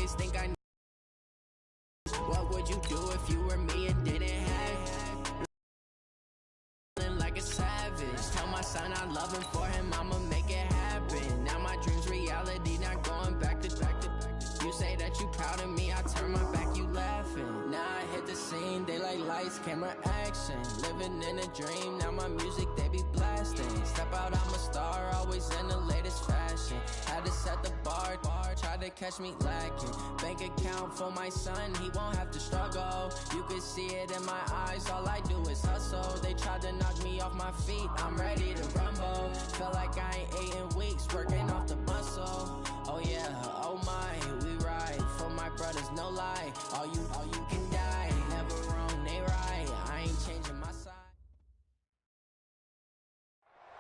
always think I know. What would you do if you were me and didn't have? Like a savage. Tell my son I love him, for him I'ma make it happen. Now my dream's reality, not going back to. You say that you proud of me, I turn my back, you laughing. Now I hit the scene, they like lights, camera, action. Living in a dream, now my music they be blasting. Step out, I'm a star, always in the latest fashion. Had to set the bar, tried to catch me lacking. Bank account for my son, he won't have to struggle. You can see it in my eyes, all I do is hustle. They tried to knock me off my feet, I'm ready to rumble. Feel like I ain't ate in weeks, working off the muscle. Oh yeah, oh my, we ride for my brothers, no lie. All you can die, never wrong, they right. I ain't changing my side.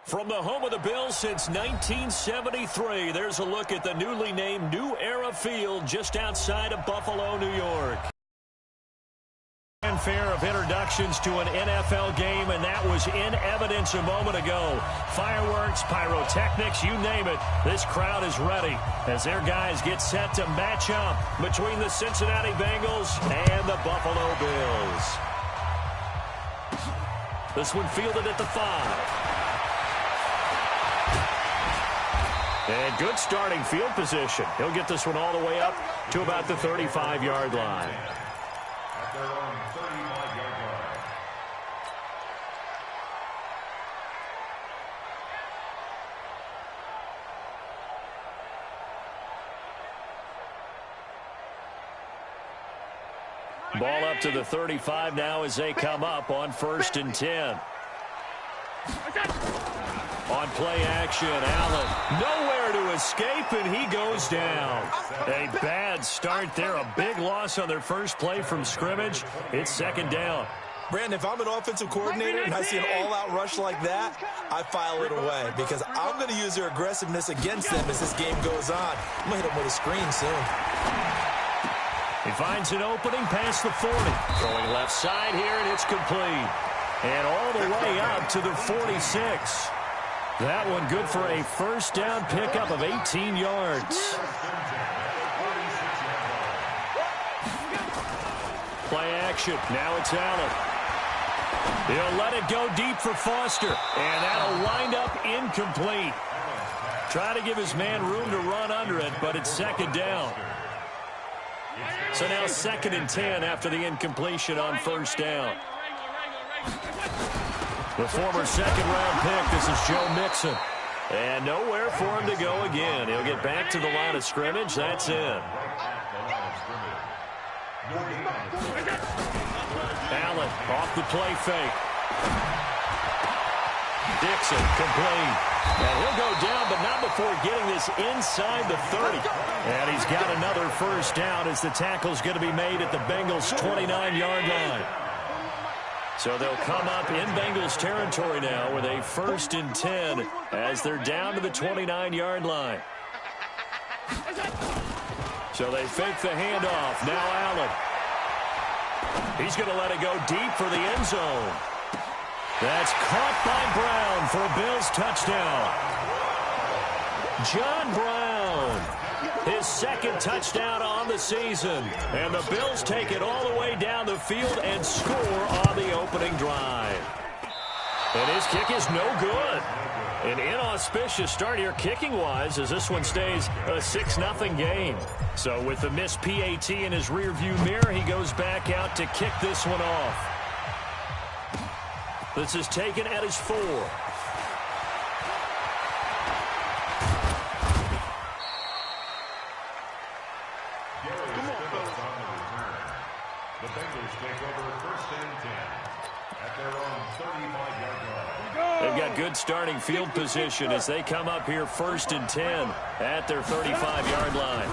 From the home of the Bills since 1973, there's a look at the newly named New Era Field just outside of Buffalo, New York. Fanfare of introductions to an NFL game, and that was in evidence a moment ago. Fireworks, pyrotechnics, you name it. This crowd is ready as their guys get set to match up between the Cincinnati Bengals and the Buffalo Bills. This one fielded at the 5. And good starting field position. He'll get this one all the way up to about the 35-yard line. At their own 35-yard line. Ball up to the 35 now as they come up on 1st and 10. On play action, Allen nowhere to escape, and he goes down. A bad start there, a big loss on their first play from scrimmage. It's 2nd down. Brandon, if I'm an offensive coordinator and I see an all-out rush like that, I file it away because I'm going to use their aggressiveness against them as this game goes on. I'm going to hit them with a screen soon. He finds an opening past the 40. Going left side here, and it's complete. And all the way up to the 46. That one good for a 1st down pickup of 18 yards. Play action. Now it's Allen. He'll let it go deep for Foster. And that'll wind up incomplete. Try to give his man room to run under it, but it's 2nd down. So now 2nd and 10 after the incompletion on 1st down. The former 2nd-round pick, this is Joe Mixon. And nowhere for him to go again. He'll get back to the line of scrimmage. That's in. Allen off the play fake. Dixon complete. And he'll go down, but not before getting this inside the 30. And he's got another 1st down as the tackle's going to be made at the Bengals' 29-yard line. So they'll come up in Bengals territory now with a 1st and 10 as they're down to the 29-yard line. So they fake the handoff. Now Allen. He's going to let it go deep for the end zone. That's caught by Brown for a Bills touchdown. John Brown. His 2nd touchdown on the season. And the Bills take it all the way down the field and score on the opening drive. And his kick is no good. An inauspicious start here kicking-wise as this one stays a 6-0 game. So with the missed PAT in his rearview mirror, he goes back out to kick this one off. This is taken at his 4. The Bengals take over 1st and 10 at their own 35-yard line. They've got good starting field position as they come up here 1st and 10 at their 35-yard line.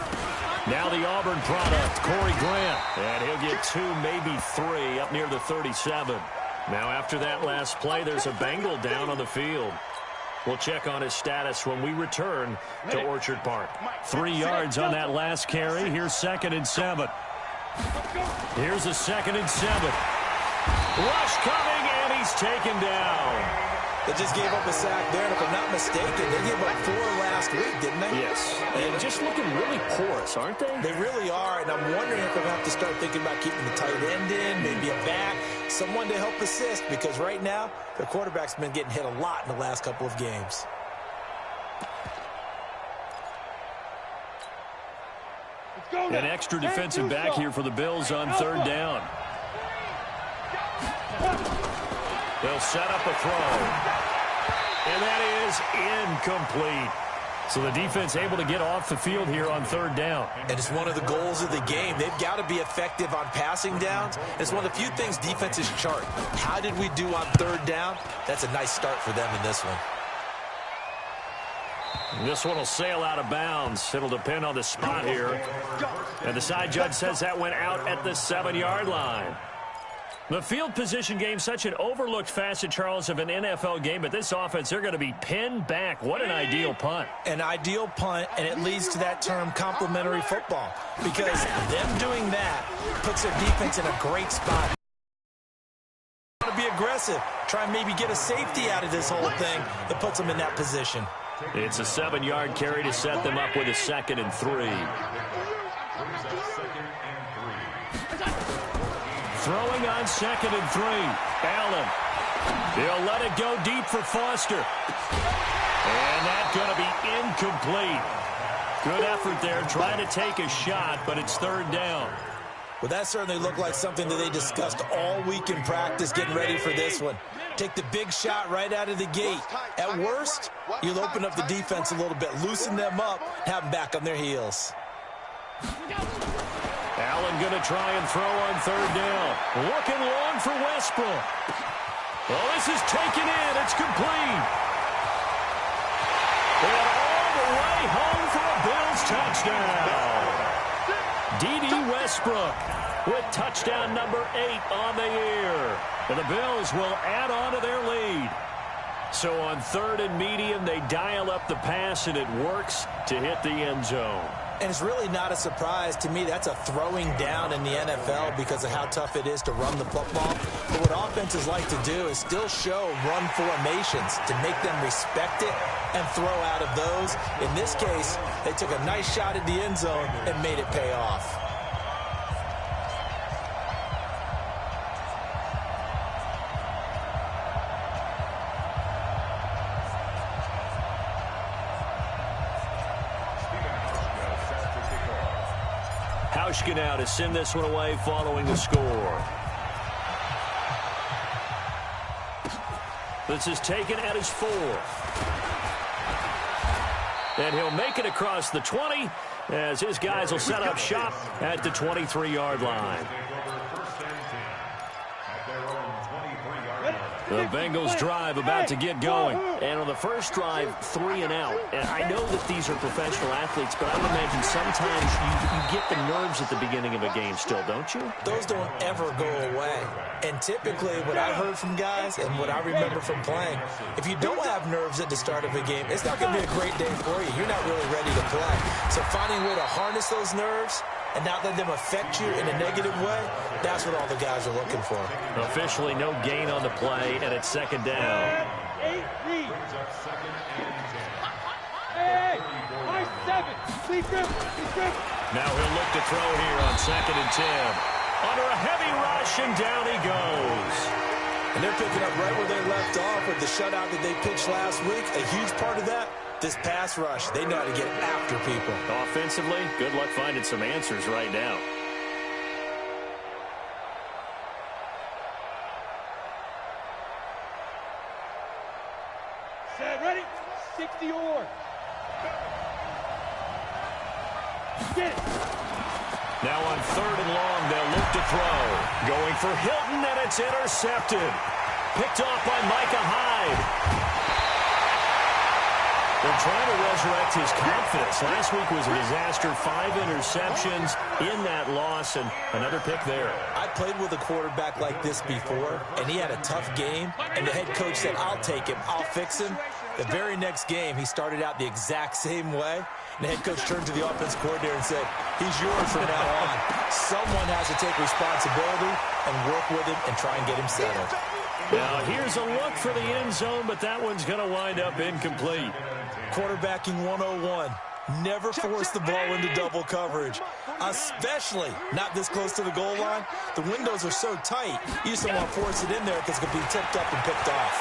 Now the Auburn product, Corey Grant. And he'll get 2, maybe 3 up near the 37. Now after that last play, there's a Bengal down on the field. We'll check on his status when we return to Orchard Park. 3 yards on that last carry. Here's 2nd and 7. Here's a 2nd and 7. Rush coming, and he's taken down. They just gave up a sack there, and if I'm not mistaken, they gave up 4 last week. didn't they? Yes. And just looking really porous, aren't they? They really are, and I'm wondering if they're going to have to start thinking about keeping the tight end in, maybe a back, someone to help assist, because right now, their quarterback's been getting hit a lot in the last couple of games. An extra defensive back here for the Bills on third down. They'll set up a throw. And that is incomplete. So the defense able to get off the field here on third down. And it's one of the goals of the game. They've got to be effective on passing downs. It's one of the few things defenses chart. How did we do on third down? That's a nice start for them in this one. This one will sail out of bounds. It'll depend on the spot here. And the side judge says that went out at the 7-yard line. The field position game, such an overlooked facet, Charles, of an NFL game, but this offense, they're going to be pinned back. What an ideal punt. An ideal punt, and it leads to that term complementary football, because them doing that puts their defense in a great spot. To be aggressive, try and maybe get a safety out of this whole thing that puts them in that position. It's a 7-yard carry to set them up with a 2nd and 3. Throwing on 2nd and 3. Allen. He'll let it go deep for Foster. And that's going to be incomplete. Good effort there, trying to take a shot, but it's third down. Well, that certainly looked like something that they discussed all week in practice, getting ready for this one. Take the big shot right out of the gate. At worst, you'll open up the defense a little bit, loosen them up, have them back on their heels. Allen going to try and throw on third down. Looking long for Westbrook. Well, this is taken in. It's complete. And all the way home for a Bills touchdown. D.D. Westbrook with touchdown number 8 on the year. And the Bills will add on to their lead. So on 3rd and medium, they dial up the pass, and it works to hit the end zone. And it's really not a surprise to me. That's a throwing down in the NFL because of how tough it is to run the football. But what offenses like to do is still show run formations to make them respect it and throw out of those. In this case, they took a nice shot at the end zone and made it pay off. Now to send this one away following the score. This is taken at his 4th. And he'll make it across the 20 as his guys will set up shop at the 23-yard line. The Bengals drive about to get going. And on the first drive, 3 and out. And I know that these are professional athletes, but I would imagine sometimes you get the nerves at the beginning of a game still, don't you? Those don't ever go away. And typically what I heard from guys and what I remember from playing, if you don't have nerves at the start of a game, it's not going to be a great day for you. You're not really ready to play. So finding a way to harness those nerves and not let them affect you in a negative way, that's what all the guys are looking for. Officially no gain on the play, and it's 2nd down. Now he'll look to throw here on 2nd and 10. Under a heavy rush, and down he goes. And they're picking up right where they left off with the shutout that they pitched last week. A huge part of that, this pass rush. They know how to get after people. Offensively, good luck finding some answers right now. Set, ready, 60 or. Get it. Now on 3rd and long, they'll look to throw. Going for Hilton, and it's intercepted. Picked off by Micah Hyde. They're trying to resurrect his confidence. Last week was a disaster. 5 interceptions in that loss, and another pick there. I played with a quarterback like this before, and he had a tough game, and the head coach said, I'll take him, I'll fix him. The very next game, he started out the exact same way, and the head coach turned to the offense coordinator and said, he's yours from now on. Someone has to take responsibility and work with him and try and get him settled. Now here's a look for the end zone, but that one's going to wind up incomplete. Quarterbacking 101. Never force the ball into double coverage, especially not this close to the goal line. The windows are so tight, you just don't want to force it in there because it could be tipped up and picked off.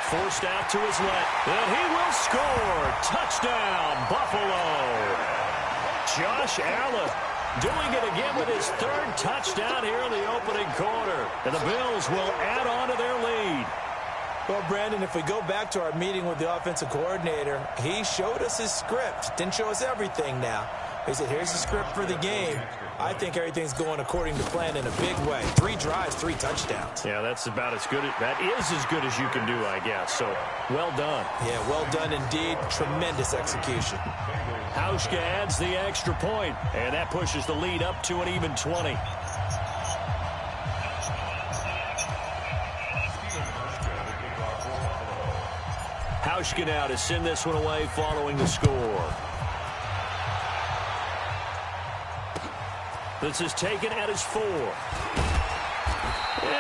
Forced out to his left, and he will score. Touchdown, Buffalo. Josh Allen doing it again with his third touchdown here in the opening quarter. And the Bills will add on to their lead. Well, Brandon, if we go back to our meeting with the offensive coordinator, he showed us his script. Didn't show us everything now. He said, here's the script for the game. I think everything's going according to plan in a big way. 3 drives, 3 touchdowns. Yeah, that's about as good. That is as good as you can do, I guess. So, well done. Yeah, well done indeed. Tremendous execution. Hauschka adds the extra point, and that pushes the lead up to an even 20. Hauschka now to send this one away following the score. This is taken at his 4. And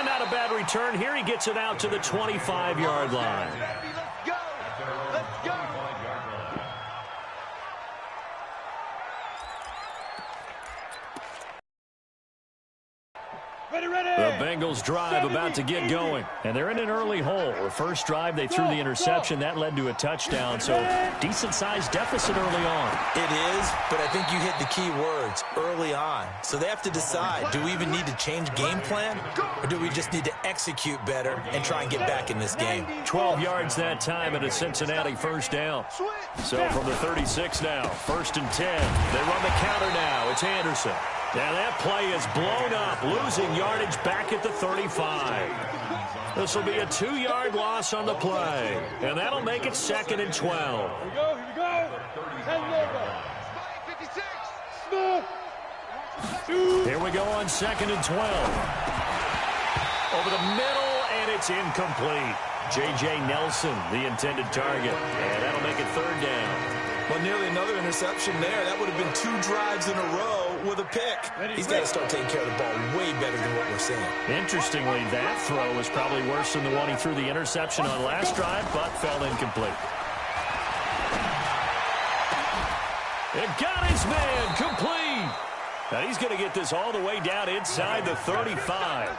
not a bad return. Here he gets it out to the 25-yard line. Let's go! Let's go! The Bengals drive about to get going, and they're in an early hole. The first drive, they threw the interception. That led to a touchdown, so decent-sized deficit early on. It is, but I think you hit the key words, early on. So they have to decide, do we even need to change game plan, or do we just need to execute better and try and get back in this game? 12 yards that time and a Cincinnati first down. So from the 36 now, 1st and 10. They run the counter now. It's Anderson. Now that play is blown up, losing yardage back at the 35. This will be a 2-yard loss on the play, and that'll make it 2nd and 12. Here we go, here we go. 10 logo. 56. Here we go on 2nd and 12. Over the middle, and it's incomplete. J.J. Nelson, the intended target, and that'll make it 3rd down. Well, nearly another interception there. That would have been 2 drives in a row with a pick. He's got to start taking care of the ball way better than what we're seeing. Interestingly, that throw was probably worse than the one he threw the interception on last drive, but fell incomplete. It got his man complete. Now he's going to get this all the way down inside the 35.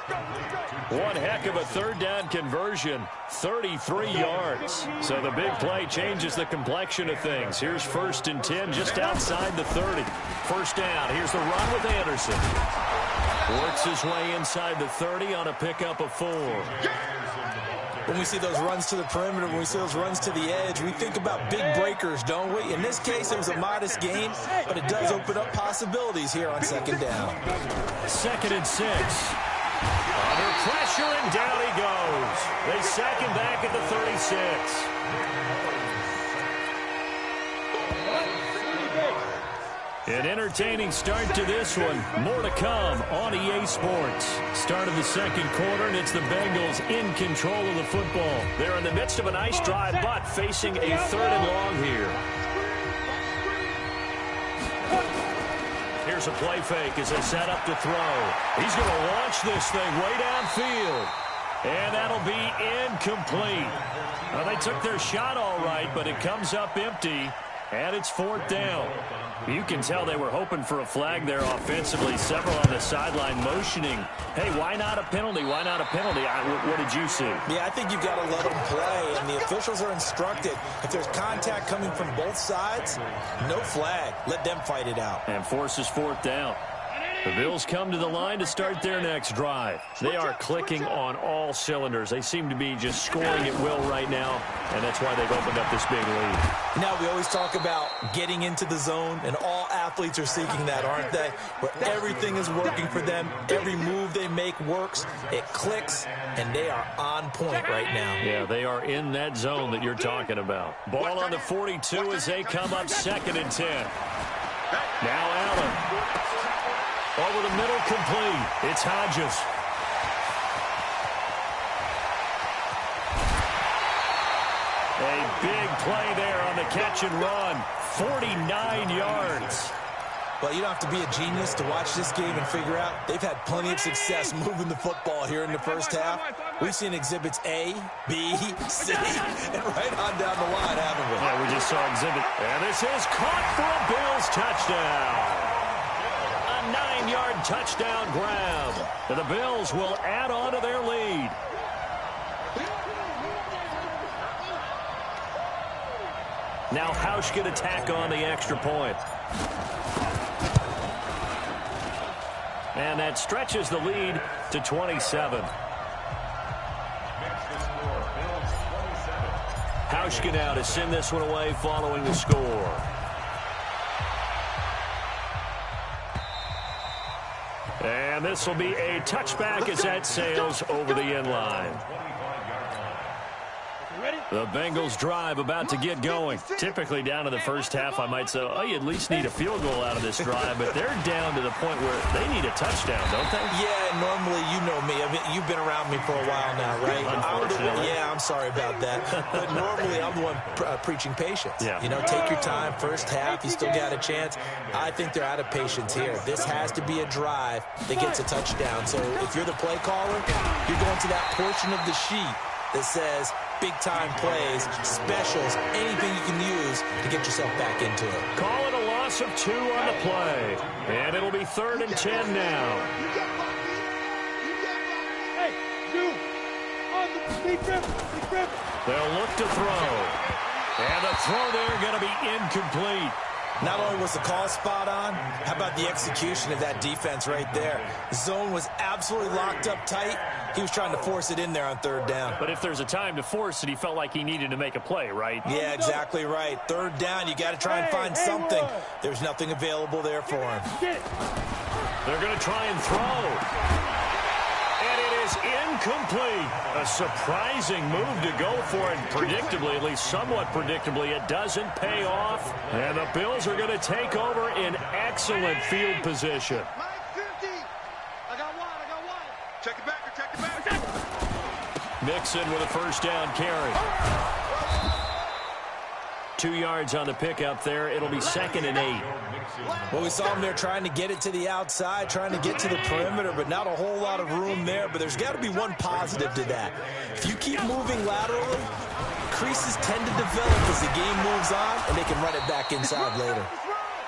One heck of a 3rd down conversion, 33 yards. So the big play changes the complexion of things. Here's 1st and 10 just outside the 30. 1st down. Here's the run with Anderson. Works his way inside the 30 on a pickup of 4. When we see those runs to the perimeter, when we see those runs to the edge, we think about big breakers, don't we? In this case, it was a modest gain, but it does open up possibilities here on 2nd down. 2nd and 6. Under pressure, and down he goes. They sack him back at the 36. An entertaining start to this one. More to come on EA Sports. Start of the 2nd quarter, and it's the Bengals in control of the football. They're in the midst of a nice drive, but facing a 3rd and long here. Here's a play fake as they set up to throw. He's going to launch this thing way downfield. And that'll be incomplete. Well, they took their shot all right, but it comes up empty. And it's 4th down. You can tell they were hoping for a flag there offensively. Several on the sideline motioning, hey, why not a penalty? Why not a penalty? What did you see? Yeah, I think you've got to let them play, and the officials are instructed. If there's contact coming from both sides, no flag. Let them fight it out. And forces 4th down. The Bills come to the line to start their next drive. They are clicking on all cylinders. They seem to be just scoring at will right now, and that's why they've opened up this big lead. Now, we always talk about getting into the zone, and all athletes are seeking that, aren't they? Where everything is working for them. Every move they make works. It clicks, and they are on point right now. Yeah, they are in that zone that you're talking about. Ball on the 42 as they come up 2nd and 10. Now Allen. Over the middle, complete. It's Hodges. A big play there on the catch and run. 49 yards. Well, you don't have to be a genius to watch this game and figure out they've had plenty of success moving the football here in the first half. We've seen exhibits A, B, C, and right on down the line, haven't we? Yeah, we just saw exhibit. And this is caught for a Bills touchdown. A 9-yard touchdown grab. And the Bills will add on to their lead. Now Hausch can attack on the extra point. And that stretches the lead to 27. Hausch now to send this one away following the score. And this will be a touchback as that sails over the end line. The Bengals drive about to get going. Typically down in the first half, I might say, oh, you at least need a field goal out of this drive, but they're down to the point where they need a touchdown, don't they? Yeah, normally, you know me. I mean, you've been around me for a while now, right? Unfortunately. I'm sorry about that. But normally, I'm the one preaching patience. Yeah. You know, take your time. First half, you still got a chance. I think they're out of patience here. This has to be a drive that gets a touchdown. So if you're the play caller, you're going to that portion of the sheet that says big-time plays, specials, anything you can use to get yourself back into it. Call it a loss of 2 on the play. And it'll be 3rd and 10 now. Hey, you! On the big rip! They'll look to throw. And the throw there going to be incomplete. Not only was the call spot on, how about the execution of that defense right there? The zone was absolutely locked up tight. He was trying to force it in there on 3rd down. But if there's a time to force it, he felt like he needed to make a play, right? Yeah, exactly right. 3rd down, you got to try and find something. There's nothing available there for him. They're going to try and throw. And it is incomplete. A surprising move to go for it. Predictably, at least somewhat predictably, it doesn't pay off. And the Bills are going to take over in excellent field position. I got one. Check it back. Mixon with a first down carry. 2 yards on the pickup there. It'll be 2nd and 8. Well, we saw him there trying to get it to the outside, trying to get to the perimeter, but not a whole lot of room there. But there's got to be one positive to that. If you keep moving laterally, creases tend to develop as the game moves on, and they can run it back inside later.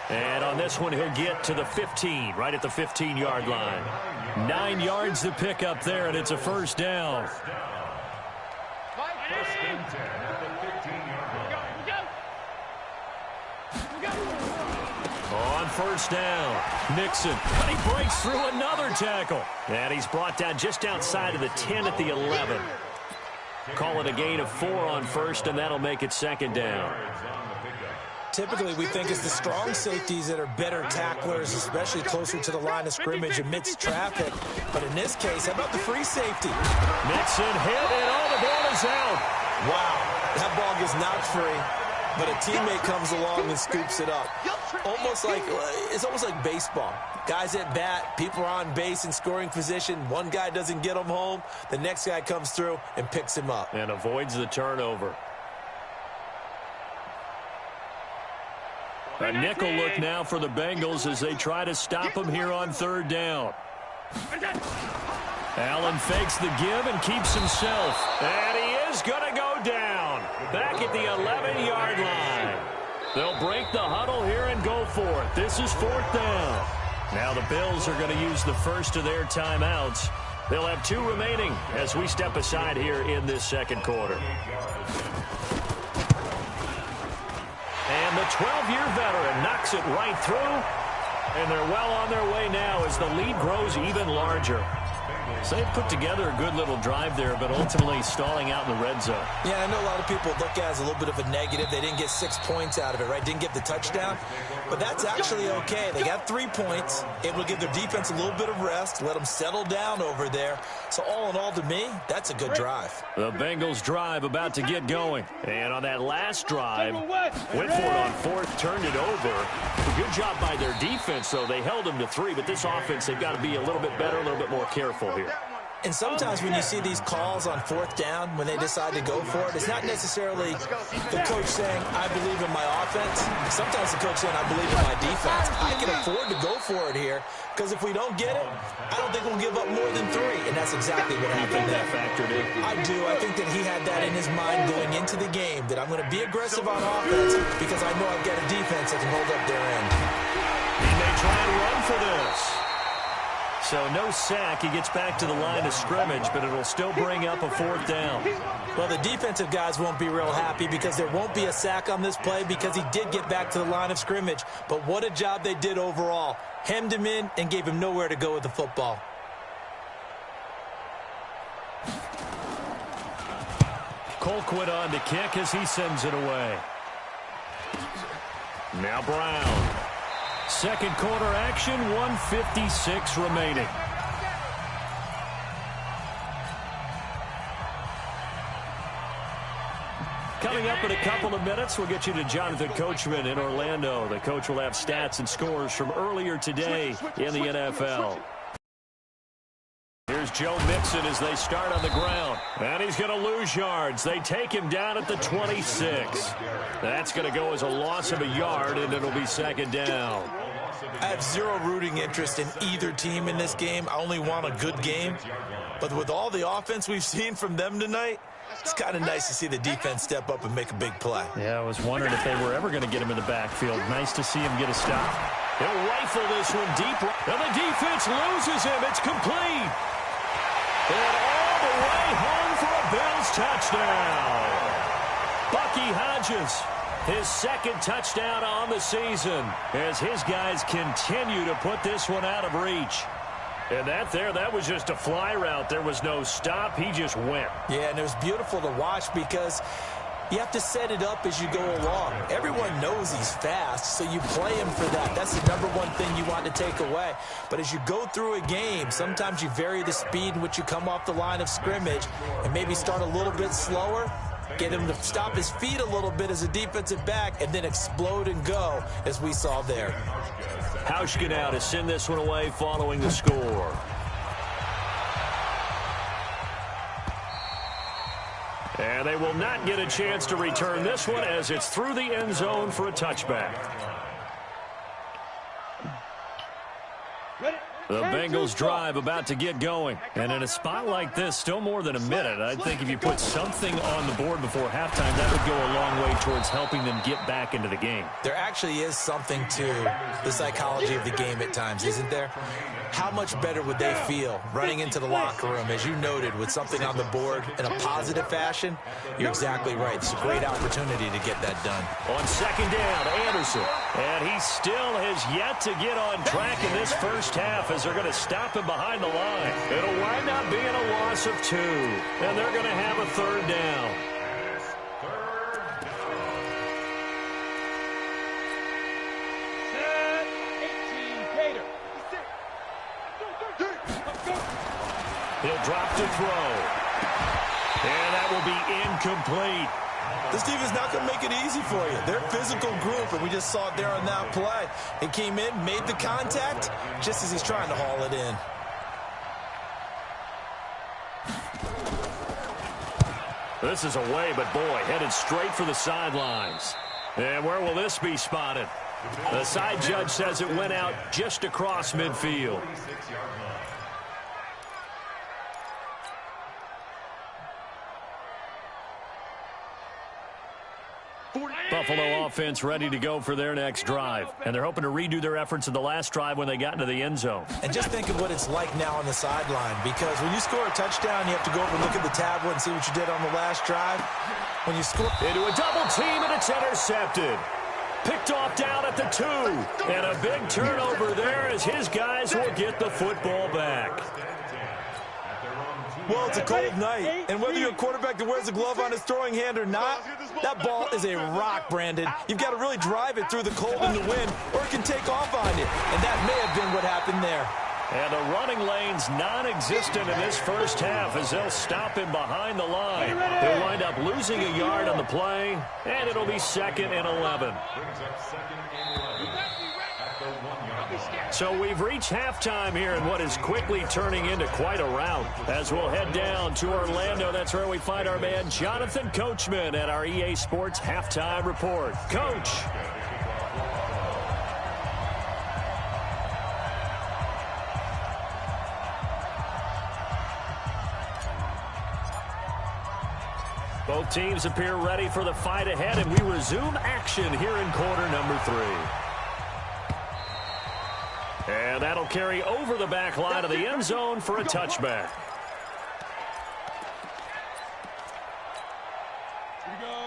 And on this one, he'll get to the 15, right at the 15-yard line. 9 yards to pick up there, and it's a first down. First and 10 at the 15-yard line. On first down, Mixon, but he breaks through another tackle. And he's brought down just outside of the 10 at the 11. Call it a gain of 4 on first, and that'll make it 2nd down. Typically, we think it's the strong safeties that are better tacklers, especially closer to the line of scrimmage amidst traffic. But in this case, how about the free safety? Mixon hit, and all the ball is out. Wow, that ball gets knocked free, but a teammate comes along and scoops it up. It's almost like baseball. Guys at bat, people are on base in scoring position. One guy doesn't get him home. The next guy comes through and picks him up. And avoids the turnover. A nickel look now for the Bengals as they try to stop him here on 3rd down. Allen fakes the give and keeps himself. And he is going to go down. Back at the 11-yard line. They'll break the huddle here and go for it. This is 4th down. Now the Bills are going to use the first of their timeouts. They'll have 2 remaining as we step aside here in this 2nd quarter. And the 12-year veteran knocks it right through. And they're well on their way now as the lead grows even larger. So they put together a good little drive there, but ultimately stalling out in the red zone. Yeah, I know a lot of people look at it as a little bit of a negative. They didn't get 6 points out of it, right? Didn't get the touchdown. But that's actually okay. They got 3 points, able to give their defense a little bit of rest, let them settle down over there. So all in all, to me, that's a good drive. The Bengals drive about to get going. And on that last drive, went for it on 4th, turned it over. A good job by their defense, though. They held them to 3, but this offense, they've got to be a little bit better, a little bit more careful here. And sometimes when you see these calls on fourth down, when they decide to go for it, it's not necessarily the coach saying, I believe in my offense. Sometimes the coach saying, I believe in my defense. I can afford to go for it here, because if we don't get it, I don't think we'll give up more than 3. And that's exactly what happened there. Factored in. I do. I think that he had that in his mind going into the game, that I'm going to be aggressive on offense because I know I've got a defense that can hold up their end. He may try and run for this. So no sack. He gets back to the line of scrimmage, but it'll still bring up a fourth down. Well, the defensive guys won't be real happy because there won't be a sack on this play because he did get back to the line of scrimmage. But what a job they did overall. Hemmed him in and gave him nowhere to go with the football. Colquitt on to kick as he sends it away. Now Brown. Second quarter action, 1:56 remaining. Coming up in a couple of minutes, we'll get you to Jonathan Coachman in Orlando. The coach will have stats and scores from earlier today in the NFL. Here's Joe Mixon as they start on the ground. And he's going to lose yards. They take him down at the 26. That's going to go as a loss of a yard, and it'll be second down. I have zero rooting interest in either team in this game. I only want a good game. But with all the offense we've seen from them tonight, it's kind of nice to see the defense step up and make a big play. Yeah, I was wondering if they were ever going to get him in the backfield. Nice to see him get a stop. He'll rifle this one deep. And the defense loses him. It's complete. And all the way home for a Bills touchdown. Bucky Hodges, his second touchdown on the season as his guys continue to put this one out of reach. And that was just a fly route. There was no stop. He just went. Yeah, and it was beautiful to watch because you have to set it up as you go along. Everyone knows he's fast, so you play him for that. That's the number one thing you want to take away. But as you go through a game, sometimes you vary the speed in which you come off the line of scrimmage and maybe start a little bit slower, get him to stop his feet a little bit as a defensive back, and then explode and go, as we saw there. Hauschka now to send this one away following the score. And they will not get a chance to return this one as it's through the end zone for a touchback. The Bengals drive about to get going. And in a spot like this, still more than a minute, I think if you put something on the board before halftime, that would go a long way towards helping them get back into the game. There actually is something to the psychology of the game at times, isn't there? How much better would they feel running into the locker room, as you noted, with something on the board in a positive fashion? You're exactly right. It's a great opportunity to get that done. On second down, Anderson. And he still has yet to get on track in this first half as they're going to stop him behind the line. It'll wind up being a loss of 2. And they're going to have a third down. He'll drop to throw. And that will be incomplete. This team is not going to make it easy for you. They're a physical group, and we just saw it there on that play. He came in, made the contact, just as he's trying to haul it in. This is away, but boy, headed straight for the sidelines. And where will this be spotted? The side judge says it went out just across midfield. Buffalo offense ready to go for their next drive. And they're hoping to redo their efforts in the last drive when they got into the end zone. And just think of what it's like now on the sideline, because when you score a touchdown, you have to go over and look at the tablet and see what you did on the last drive. When you score into a double team, and it's intercepted. Picked off down at the 2. And a big turnover there as his guys will get the football back. Well, it's a cold night, and whether you're a quarterback that wears a glove on his throwing hand or not, that ball is a rock, Brandon. You've got to really drive it through the cold and the wind, or it can take off on you, and that may have been what happened there. And the running lane's non-existent in this first half as they'll stop him behind the line. He'll wind up losing a yard on the play, and it'll be 2nd and 11. So we've reached halftime here in what is quickly turning into quite a rout. As we'll head down to Orlando, that's where we find our man Jonathan Coachman at our EA Sports Halftime Report. Coach. Both teams appear ready for the fight ahead, and we resume action here in quarter number 3. And that'll carry over the back line of the end zone for a touchback.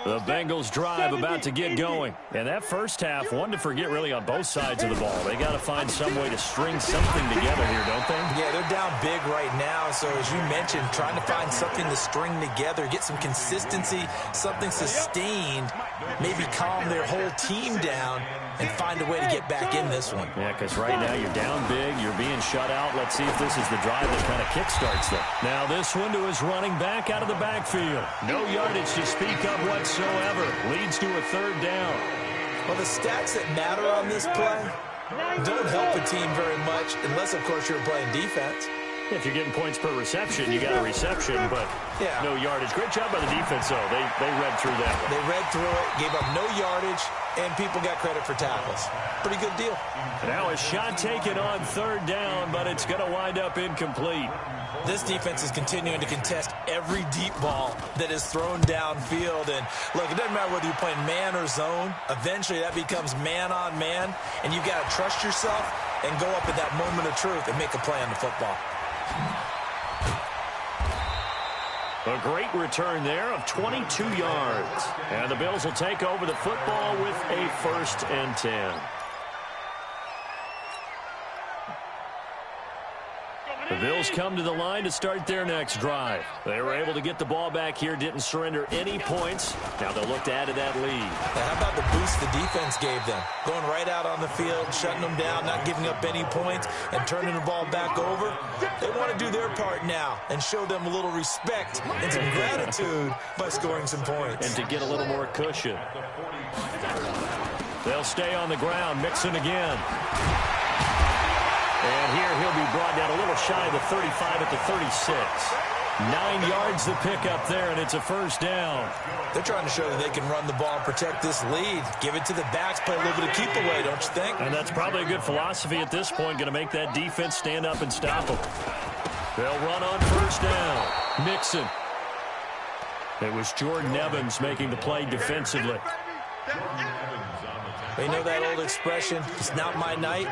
The Bengals drive about to get going. And that first half, one to forget really on both sides of the ball. They got to find some way to string something together here, don't they? Yeah, they're down big right now. So as you mentioned, trying to find something to string together, get some consistency, something sustained, maybe calm their whole team down and find a way to get back in this one. Yeah, because right now you're down big, you're being shut out. Let's see if this is the drive that kind of kickstarts them. Now this one to his running back out of the backfield. No yardage to speak of whatsoever. Leads to a third down. Well, the stats that matter on this play don't help a team very much unless, of course, you're playing defense. If you're getting points per reception, you got a reception, but no yardage. Great job by the defense, though. They read through that one. They read through it, gave up no yardage, and people got credit for tackles. Pretty good deal. Now a shot taken on third down, but it's going to wind up incomplete. This defense is continuing to contest every deep ball that is thrown downfield. And, look, it doesn't matter whether you're playing man or zone. Eventually, that becomes man on man, and you've got to trust yourself and go up at that moment of truth and make a play on the football. A great return there of 22 yards. And the Bills will take over the football with a 1st and 10. The Bills come to the line to start their next drive. They were able to get the ball back here, didn't surrender any points. Now they'll look to add to that lead. Now, how about the boost the defense gave them? Going right out on the field, shutting them down, not giving up any points, and turning the ball back over. They want to do their part now and show them a little respect and some gratitude by scoring some points. And to get a little more cushion. They'll stay on the ground, Mixon again. And here he'll be brought down a little shy of the 35 at the 36. 9 yards the pickup there, and it's a 1st down. They're trying to show that they can run the ball and protect this lead. Give it to the backs, play a little bit of keep away, don't you think? And that's probably a good philosophy at this point, going to make that defense stand up and stop them. They'll run on 1st down. Mixon. It was Jordan Evans making the play defensively. They know that old expression, it's not my night.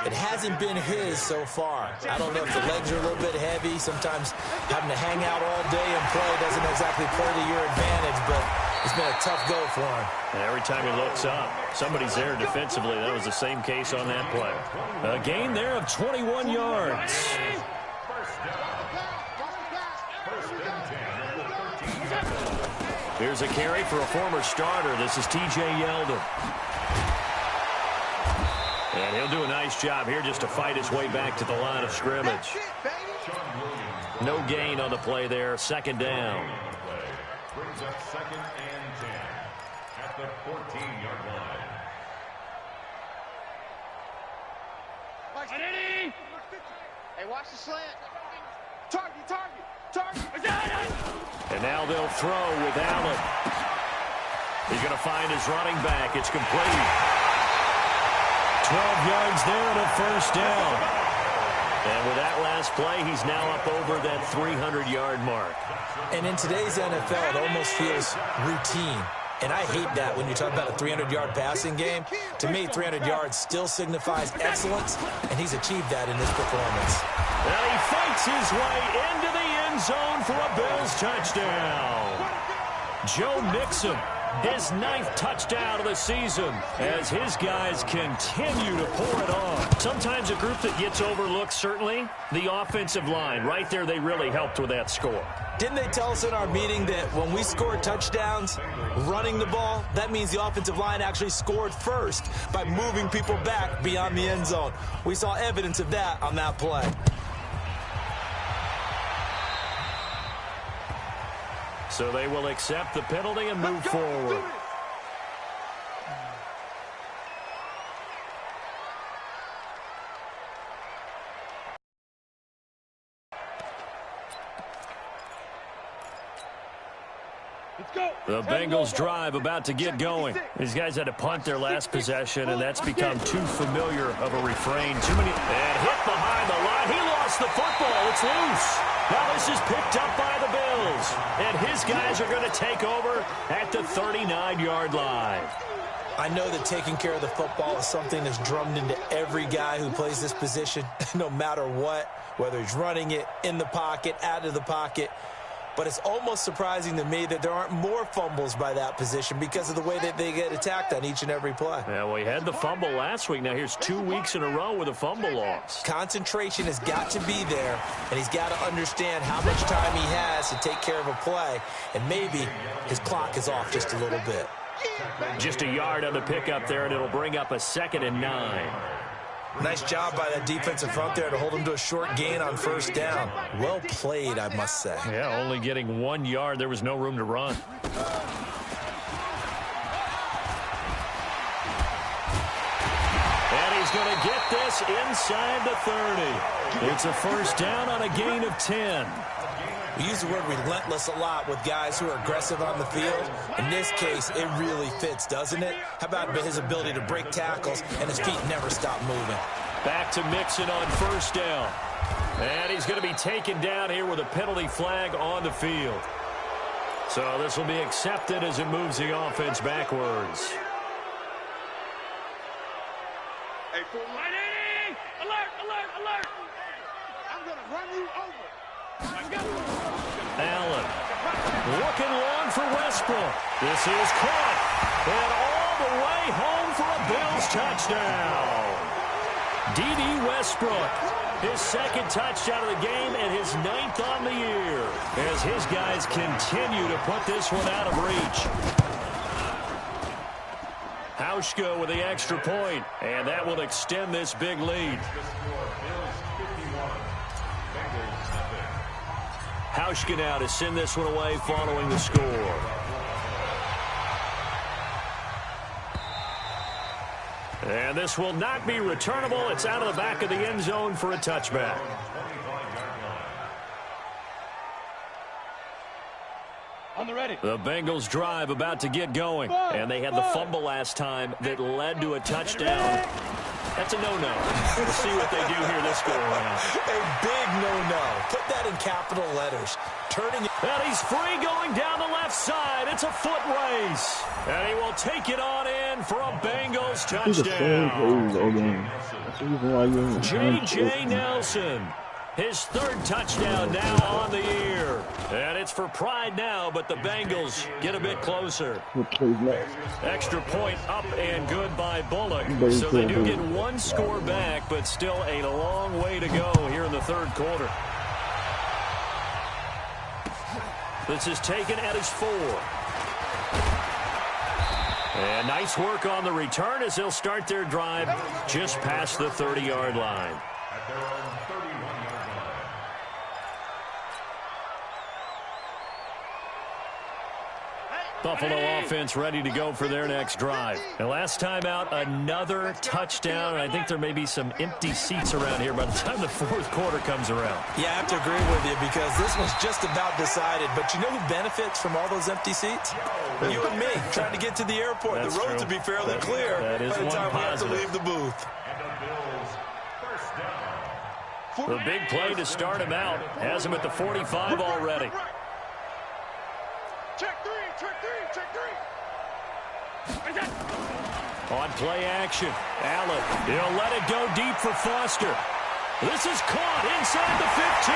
It hasn't been his so far. I don't know if the legs are a little bit heavy. Sometimes having to hang out all day and play doesn't exactly play to your advantage, but it's been a tough go for him. And every time he looks up, somebody's there defensively. That was the same case on that play. A gain there of 21 yards. Here's a carry for a former starter. This is T.J. Yeldon. And he'll do a nice job here just to fight his way back to the line of scrimmage. No gain on the play there. 2nd down. Brings up 2nd and 10 at the 14-yard line. Hey, watch the slant. Target. And now they'll throw with Allen. He's going to find his running back. It's complete. 12 yards there and a 1st down. And with that last play, he's now up over that 300-yard mark. And in today's NFL, it almost feels routine. And I hate that when you talk about a 300-yard passing game. To me, 300 yards still signifies excellence, and he's achieved that in his performance. Well, he fights his way into the end zone for a Bills touchdown. Joe Mixon, his 9th touchdown of the season, as his guys continue to pour it on. Sometimes a group that gets overlooked, certainly, the offensive line. Right there, they really helped with that score. Didn't they tell us in our meeting that when we score touchdowns running the ball, that means the offensive line actually scored first by moving people back beyond the end zone? We saw evidence of that on that play. So they will accept the penalty and move forward. go. The Bengals drive about to get going. These guys had to punt their last possession, and that's become too familiar of a refrain. Too many. And hit behind the line. He lost the football. It's loose. Now this is picked up by the Bills. And his guys are going to take over at the 39-yard line. I know that taking care of the football is something that's drummed into every guy who plays this position, no matter what, whether he's running it, in the pocket, out of the pocket. But it's almost surprising to me that there aren't more fumbles by that position because of the way that they get attacked on each and every play. Yeah, well, he had the fumble last week. Now here's 2 weeks in a row with a fumble loss. Concentration has got to be there, and he's got to understand how much time he has to take care of a play, and maybe his clock is off just a little bit. Just a yard on the pickup there, and it'll bring up a 2nd and 9. Nice job by that defensive front there to hold him to a short gain on first down. Well played, I must say. Yeah, only getting 1 yard. There was no room to run. And he's going to get this inside the 30. It's a first down on a gain of 10. We use the word relentless a lot with guys who are aggressive on the field. In this case, it really fits, doesn't it? How about his ability to break tackles and his feet never stop moving? Back to Mixon on first down. And he's going to be taken down here with a penalty flag on the field. So this will be accepted as it moves the offense backwards. Hey, full lighting! Alert, alert, alert! I'm going to run you over. Allen looking long for Westbrook. This is caught. And all the way home for a Bills touchdown. D.D. Westbrook, his 2nd touchdown of the game and his 9th on the year, as his guys continue to put this one out of reach. Hauschka with the extra point, and that will extend this big lead. Hauschka now to send this one away following the score. And this will not be returnable. It's out of the back of the end zone for a touchback. On the ready. The Bengals drive about to get going. And they had the fumble last time that led to a touchdown. That's a no-no. We'll see what they do here this go-around. A big no-no. Put that in capital letters. Turning it. And he's free going down the left side. It's a foot race. And he will take it on in for a Bengals touchdown. J.J. Nelson. His 3rd touchdown now on the year. And it's for pride now, but the Bengals get a bit closer. Extra point up and good by Bullock. So they do get 1 score back, but still a long way to go here in the 3rd quarter. This is taken at his 4. And nice work on the return as they'll start their drive just past the 30-yard line. At their own 31-yard line. Buffalo offense ready to go for their next drive. And last time out, another touchdown. And I think there may be some empty seats around here by the time the 4th quarter comes around. Yeah, I have to agree with you because this one's just about decided. But you know who benefits from all those empty seats? You and me, trying to get to the airport. That's the roads true. will be fairly clear that is by the time one we have to positive. leave the booth. And the Bills first down. The big play to start him out has him at the 45 already. Check 3, check 3, check 3. On play action, Allen, he'll let it go deep for Foster. This is caught inside the 15.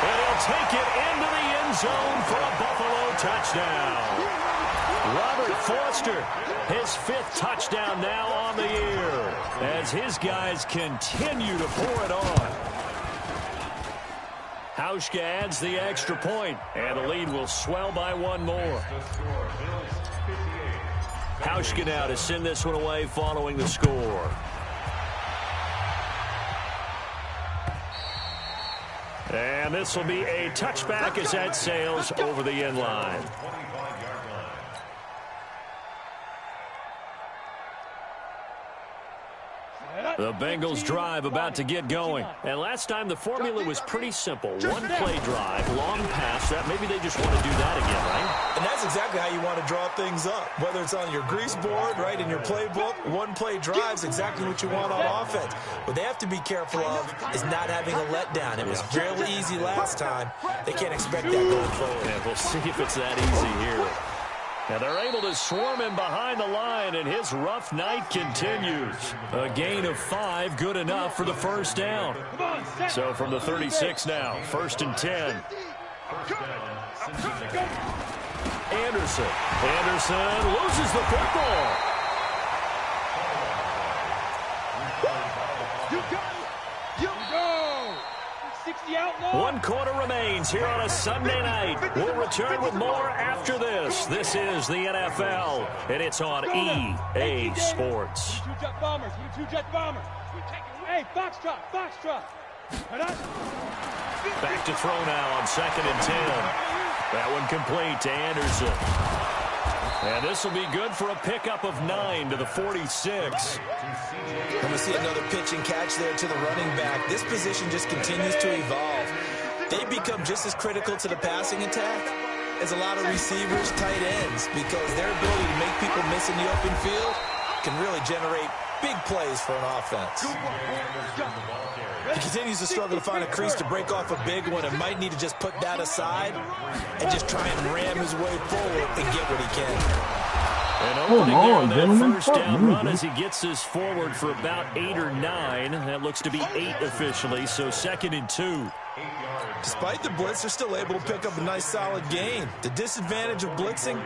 And he'll take it into the end zone for a Buffalo touchdown. Robert Foster, his 5th touchdown now on the year, as his guys continue to pour it on. Hauschka adds the extra point, and the lead will swell by 1 more. The score, Bills 58. Hauschka now to send this one away following the score. And this will be a touchback as that sails over the end line. 25-yard line. The Bengals drive about to get going. And last time the formula was pretty simple. One play drive, long pass. That maybe they just want to do that again, right? And that's exactly how you want to draw things up. Whether it's on your grease board, right, in your playbook, one play drive is exactly what you want on offense. What they have to be careful of is not having a letdown. It was fairly easy last time. They can't expect that going forward. Yeah, we'll see if it's that easy here. Now they're able to swarm him behind the line, and his rough night continues. A gain of 5, good enough for the first down. So from the 36 now, 1st and 10. Anderson loses the football. One quarter remains here on a Sunday night. We'll return with more after this. This is the NFL, and it's on EA Sports. Hey, Foxtrot. Back to throw now on 2nd and 10. That one complete to Anderson. And this will be good for a pickup of 9 to the 46. And we see another pitch and catch there to the running back. This position just continues to evolve. They become just as critical to the passing attack as a lot of receivers, tight ends, because their ability to make people miss in the open field can really generate big plays for an offense. He continues to struggle to find a crease to break off a big one and might need to just put that aside and just try and ram his way forward and get what he can. And opening there on that first down run as he gets this forward for about 8 or 9. That looks to be 8 officially, so 2nd and 2. Despite the blitz, they're still able to pick up a nice solid gain. The disadvantage of blitzing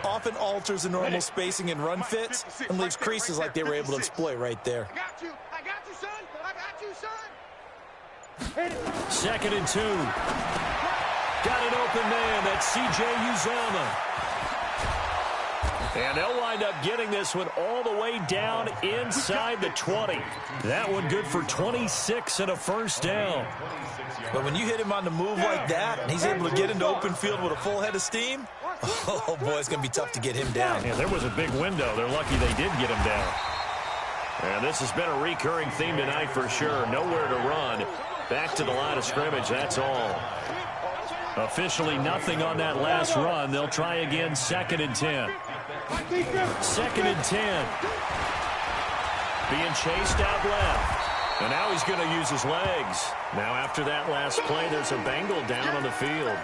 often alters the normal spacing and run fits and leaves creases like they were able to exploit right there. I got you, son. 2nd and 2. Got an open man. That's C.J. Uzomah. And they'll wind up getting this one all the way down inside the 20. That one good for 26 and a first down. But when you hit him on the move like that, and he's able to get into open field with a full head of steam, oh, boy, it's going to be tough to get him down. Yeah, there was a big window. They're lucky they did get him down. And this has been a recurring theme tonight for sure. Nowhere to run. Back to the line of scrimmage, that's all. Officially nothing on that last run. They'll try again, 2nd and 10. 2nd and 10. Being chased out left. And now he's going to use his legs. Now after that last play, there's a Bengal down on the field.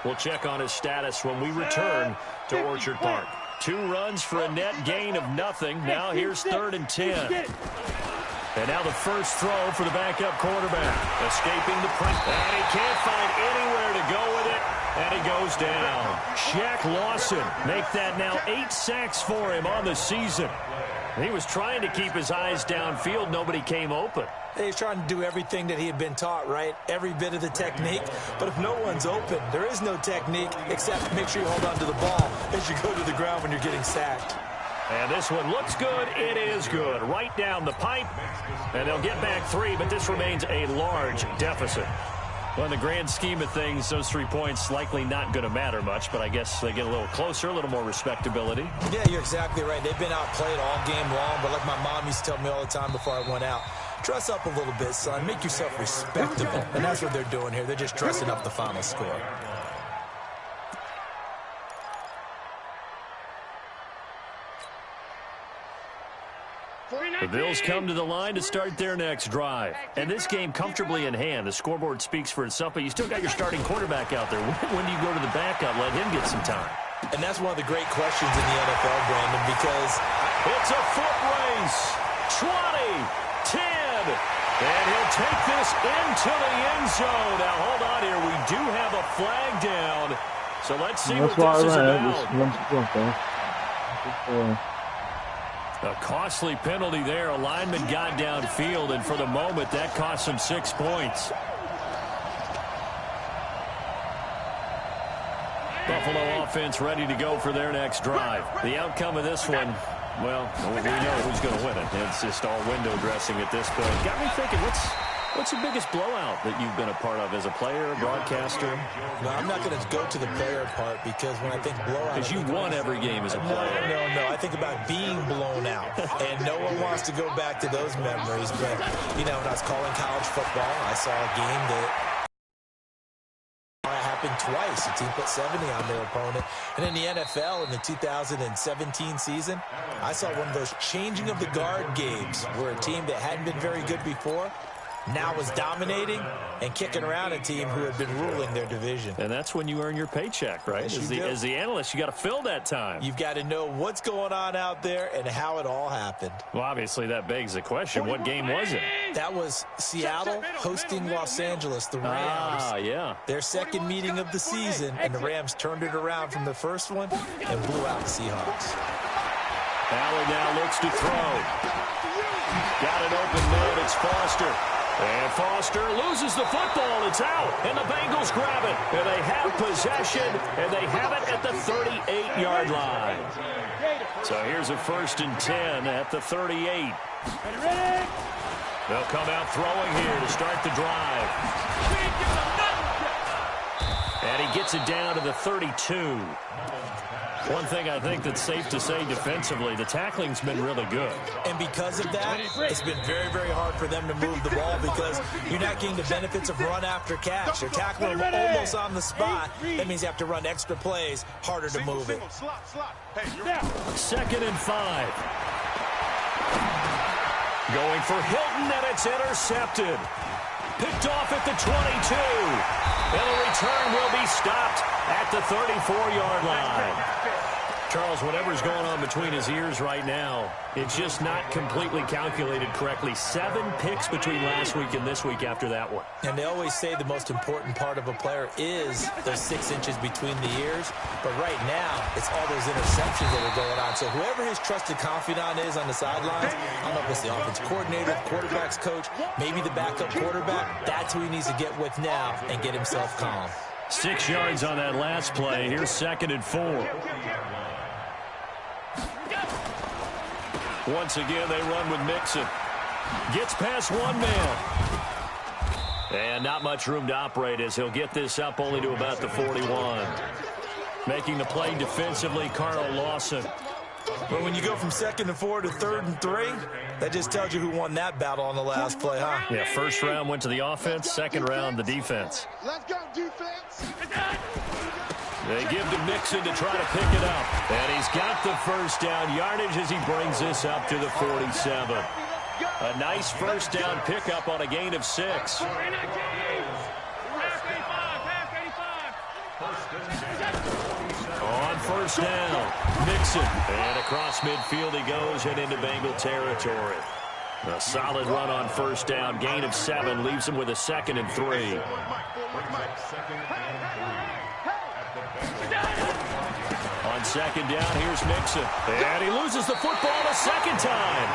We'll check on his status when we return to Orchard Park. 2 runs for a net gain of nothing. Now here's 3rd and 10. And now the first throw for the backup quarterback. Escaping the pressure. And he can't find anywhere to go with it. And he goes down. Shaq Lawson make that now 8 sacks for him on the season. He was trying to keep his eyes downfield. Nobody came open. He's trying to do everything that he had been taught, right? Every bit of the technique. But if no one's open, there is no technique except make sure you hold on to the ball as you go to the ground when you're getting sacked. And this one looks good. It is good. Right down the pipe. And they'll get back 3, but this remains a large deficit. Well, in the grand scheme of things, those 3 points likely not going to matter much, but I guess they get a little closer, a little more respectability. Yeah, you're exactly right. They've been outplayed all game long, but like my mom used to tell me all the time before I went out, dress up a little bit, son. Make yourself respectable. And that's what they're doing here. They're just dressing up the final score. The Bills come to the line to start their next drive. And this game comfortably in hand. The scoreboard speaks for itself, but you still got your starting quarterback out there. When do you go to the backup, let him get some time? And that's one of the great questions in the NFL, Brandon, because it's a foot race. 20, 10, and he'll take this into the end zone. Now, hold on here. We do have a flag down. So let's see what this is about. A costly penalty there. A lineman got downfield, and for the moment, that cost him 6 points. Buffalo offense ready to go for their next drive. The outcome of this one, well, we know who's going to win it. It's just all window dressing at this point. Got me thinking, what's What's the biggest blowout that you've been a part of as a player, a broadcaster? No, I'm not going to go to the player part because when I think blowout... Because you won every game as a player. No. I think about being blown out. And no one wants to go back to those memories. But, you know, when I was calling college football, I saw a game that happened twice. A team put 70 on their opponent. And in the NFL in the 2017 season, I saw one of those changing of the guard games where a team that hadn't been very good before now was dominating and kicking around a team who had been ruling their division. And that's when you earn your paycheck, right? Yes, as the analyst, you got to fill that time. You've got to know what's going on out there and how it all happened. Well, obviously, that begs the question, what game was it? That was Seattle hosting Los Angeles, the Rams. Yeah. Their second meeting of the season, and the Rams turned it around from the first one and blew out the Seahawks. Allen now looks to throw. Got an open man. It's Foster. And Foster loses the football. It's out. And the Bengals grab it. And they have possession. And they have it at the 38-yard line. So here's a 1st and 10 at the 38. They'll come out throwing here to start the drive. And he gets it down to the 32. One thing I think that's safe to say defensively, the tackling's been really good. And because of that, it's been very, very hard for them to move the ball because you're not getting the benefits of run after catch. You're tackling them almost on the spot. That means you have to run extra plays, harder to move it. 2nd and 5. Going for Hilton, and it's intercepted. Picked off at the 22. And the return will be stopped at the 34-yard line. Charles, whatever's going on between his ears right now, it's just not completely calculated correctly. 7 picks between last week and this week after that one. And they always say the most important part of a player is those 6 inches between the ears. But right now, it's all those interceptions that are going on. So whoever his trusted confidant is on the sidelines, I don't know if it's the offensive coordinator, the quarterback's coach, maybe the backup quarterback, that's who he needs to get with now and get himself calm. 6 yards on that last play. Here's 2nd and 4. Once again, they run with Mixon. Gets past one man. And not much room to operate as he'll get this up only to about the 41. Making the play defensively, Carl Lawson. But when you go from 2nd and 4 to 3rd and 3, that just tells you who won that battle on the last play, huh? Yeah, 1st round went to the offense, 2nd round the defense. Let's go, defense. They give to Mixon to try to pick it up. And he's got the 1st down yardage as he brings this up to the 47. A nice 1st down pickup on a gain of 6. On 1st down, Mixon. And across midfield he goes and into Bengal territory. A solid run on 1st down. Gain of 7 leaves him with a 2nd and 3. On 2nd down, here's Mixon. And he loses the football a 2nd time.